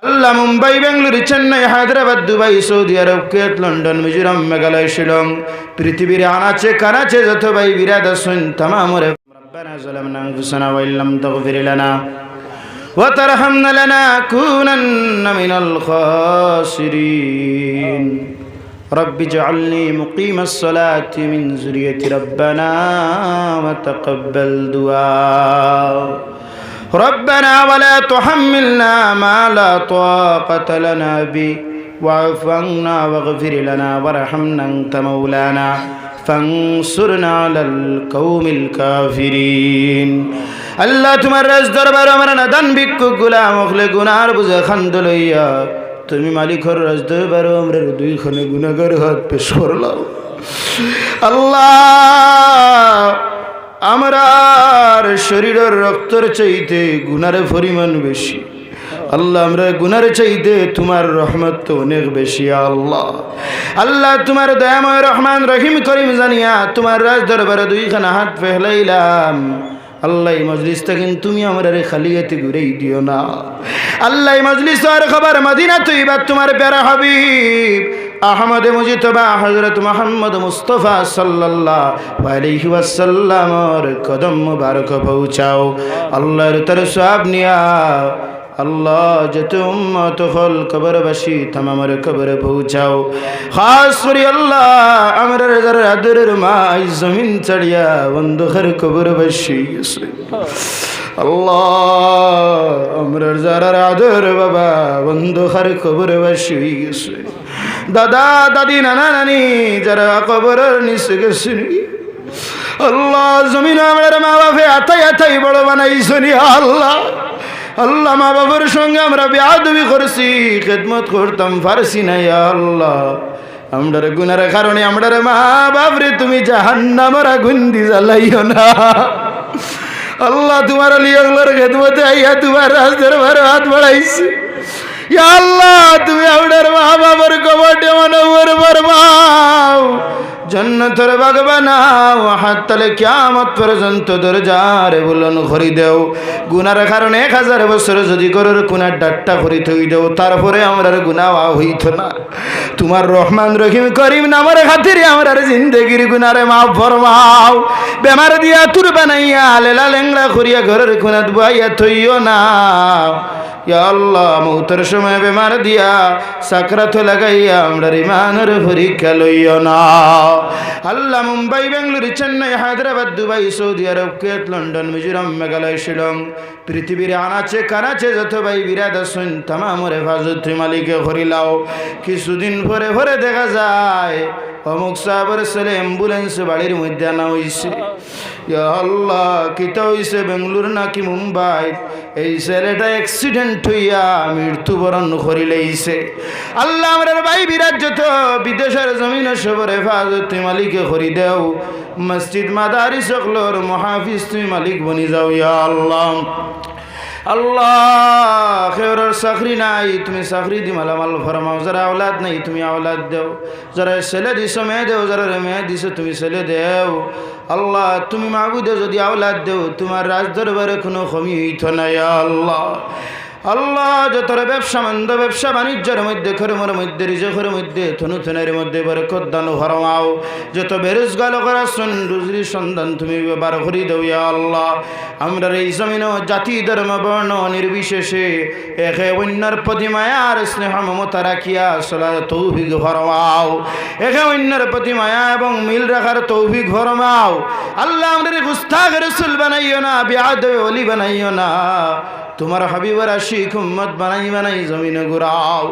আল্লাহ Mumbai Bengaluru Chennai Hyderabad Dubai Saudi Arab Kuwait London Mizoram Meghalaya Shillong পৃথিবীর আনাচে কানাচে যত ভাই বিরাদ আছেন তামাম রব্বানা যালামনা আনফুসানা ওয়া ইল্লাম তাগফির লানা ওয়া তারহামনা লানাকুনান্না মিনাল খাসিরিন রব্বি ইজআলনি মুকিমাস সালাতি মিন যুররিয়্যতি রব্বানা ওয়া তাকাব্বাল দুআ ربنا ولا تحملنا ما لا طاقة لنا به واعف عنا واغفر لنا وارحمنا أنت مولانا فانصرنا على القوم الكافرين আল্লাহ তোমার রাজ দরবার আমরা নাদান ভিক্ষুক গোলাম হলে গুনার বুঝে খান্দ লইয়া তুমি মালিকর রাজ দরবার আমরা দুইখানে গুনাহগার হাত পেশ করলাম আল্লাহ আমরার শরীরের রক্তের চাইতে গুনার পরিমাণ বেশি আল্লাহ আমরা গুনার চাইতে তোমার রহমত তো অনেক বেশি আল্লাহ আল্লাহ তোমার দয়াময় রহমান রহিম করিম জানিয়া তোমার রাজ দরবারে দুইখানা হাত ফেলাইলাম আল্লাহ এই মজলিসটা কিন্তু তুমি আমরা খালি হাতে ঘুরেই দিও না আল্লাহ এই মজলিস আর খবর মদিনা তৈবা তোমার প্যারা হাবিব আহমদ মুজতবা হযরত মুহাম্মদ মুস্তাফা সাল্লাল্লাহু আলাইহি ওয়াসাল্লামের কদম মুবারক পৌঁছাও আল্লাহর তর সওয়াব নিয়া আল্লাহ যত উম্মত হল কবরবাসী तमामर কবর পৌঁছাও খাস করে আল্লাহ আমরার যারা আদরের মা এই জমিন ছাড়িয়া বন্ধুর কবরবাসী আছে আল্লাহ আমরার যারা আদর বাবা বন্ধুর কবরবাসী আছে দাদা দাদি নানা নানি যারা কবরের নিচে গেছেন আল্লাহ জমিন আমরার মা বাপে আতাই আতাই বড় বানাইছনি আল্লাহ আল্লাহ মা বাবার সঙ্গে আমরা বেয়াদবি করছি খেদমত করতাম পারছি না ইয়া আল্লাহ আমরার গুনার কারণে আমরার মা বাপরে তুমি জাহান্নামের আগুন দি জ্বালাইও না আল্লাহ তোমার লিয়াগুলোর খেদমতে আইয়া তোমার রাস্তার ভারে হাত বাড়াইছি ইয়া আল্লাহ তুমি আমরার মা বাবার কবরটা মনোবর ফরমাও জন্নতের বাগ বানাও হাততালে কিয়ামত পর্যন্ত দরজারে বুলন করে দেও গুনার কারণে 1000 বছর যদি গরুর কুনার ডাট্টা করে থই দেও তারপরে আমরার গুনাহ হইত না তোমার রহমান রহিম করিম নামের খাতিরে আমরার জিন্দেগির গুনারে মাফ ফরমাও বেমার দিয়া তুর বানাইয়া লেলা লেংড়া করিয়া ঘরের কুনাত বইয়া থইও না ইয়া আল্লাহ মউতের সময় বেমার দিয়া সাকরাত লাগাইয়া আমরার ইমানের পরীক্ষা লইও না আল্লাহ Mumbai Bengaluru Chennai Hyderabad Dubai Saudi Arab Kuwait London Mizoram Meghalaya Shillong পৃথিবীর আনাচে কানাচে যত ভাই বিরাদ আছেন তামামর হেফাজত মালিকে করিলাও কিছুদিন পরে পরে দেখা যায় অমুক সাহাবের ছেলে অ্যাম্বুলেন্স বাড়ির মধ্যে আনা হয়েছে ইয়া আল্লাহ কিতা হয়েছে বেঙ্গালুরু নাকি মুম্বাই এই ছেলেটা অ্যাক্সিডেন্ট হইয়া মৃত্যুবরণ করিলেইছে আল্লাহ আমরার ভাই বিরাট যত বিদেশের জমিন সবর হেফাজত মালিকে করি দেও মসজিদ মাদারিস সকলর মুহাফিজ তুমি মালিক বনি যাও ইয়া আল্লাহ আল্লাহ খেওরের চাকরি নাই তুমি চাকরি দি মালামাল ফরমাও যারা আওলাদ নাই তুমি আওলাদ দেও যারা ছেলে দিছ মেয়ে দেও যারা মেয়ে দিছ তুমি ছেলে দেও আল্লাহ তুমি মাহবুদে যদি আওলাদ দেও তোমার রাজ দরবারে কোনো কমি হইত না ইয়া আল্লাহ আল্লাহ যতর ব্যবসা মন্দ ব্যবসা বাণিজ্যের মধ্যে কর্মের মধ্যে রিজকের মধ্যে থনুথনের মধ্যে বরকত দান ফরমাও যত বেরোজগার করা রুজির সন্ধান তুমি বার করে দাও ইয়া আল্লাহ আমরা এই জমিন জাতি ধর্ম বর্ণ নির্বিশেষে একে অন্যের প্রতি মায়ার স্নেহ মমতা রাখিয়া চলার তৌফিক ফরমাও একে অন্যের প্রতি মায়া এবং মিল রাখার তৌফিক ফরমাও আল্লাহ আমাদের গুস্তাখ রাসূল বানাইও না বিআদব ওলি বানাইও না তোমার হাবিবের আশিক উম্মত বানাই জমিনে ঘুরাও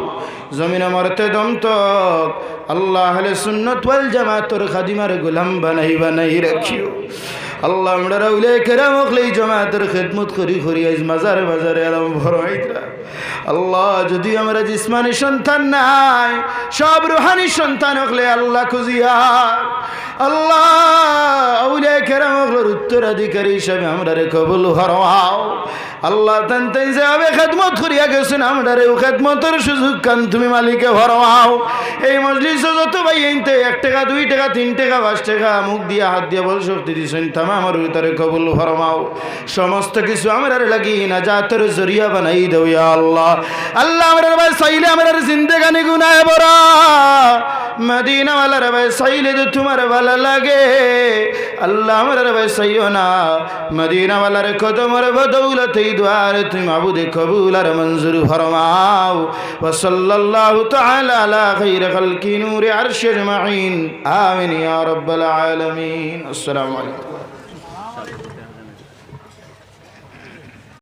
জমিনে মরতে দম তক আল্লাহ আহলে সুন্নাত ওয়াল জামাতের খাদিমার গোলাম বানাই রাখিও আল্লাহ আমরা রাউলে কেরাম হলে জামাতের খিদমত করি আজ মাজারে মাজারে আরাম ফরমাইতরা আল্লাহ যদি আমরা জিসমানি সন্তান নাই সব রূহানি সন্তান হলে আল্লাহ খুঁজিয়া আল্লাহ আউলিয়া কেরাম হলের উত্তরাধিকারী হিসাবে আমরা কবুল ফরমাও আল্লাহ তেন তেন যেভাবে খেদমত করিয়া গেছেন আমরারে ও খেদমতের সুযোগ কান তুমি মালিকে ফরমাও। এই মজলিসে যত ভাই এনতে 1 টাকা 2 টাকা 3 টাকা 5 টাকা মুখ দিয়া হাত দিয়া বল শক্তি দিছেন তাম আমার ভিতরে কবুল ফরমাও। সমস্ত কিছু আমরারে লাগি নাজাতের জরিয়া বানাই দাও ইয়া আল্লাহ। আল্লাহ আমরারে ভাই চাইলে আমরারে জিন্দেগানি গুনাহে ভরা মদিনা ওয়ালার ভাই চাইলে তো তোমার ভালো লাগে। আল্লাহ আমরারে ভাই চাইও না মদিনা ওয়ালার কদমের বদৌলতে দুয়ার তুমি মাবুদে কবুল আর মঞ্জুর ফরমাও। ওয়া সাল্লাল্লাহু তাআলা আলা খাইর খালকি নূর আরশ আজমাইন আমিন ইয়া রাব্বাল আলামিন। আসসালামু আলাইকুম।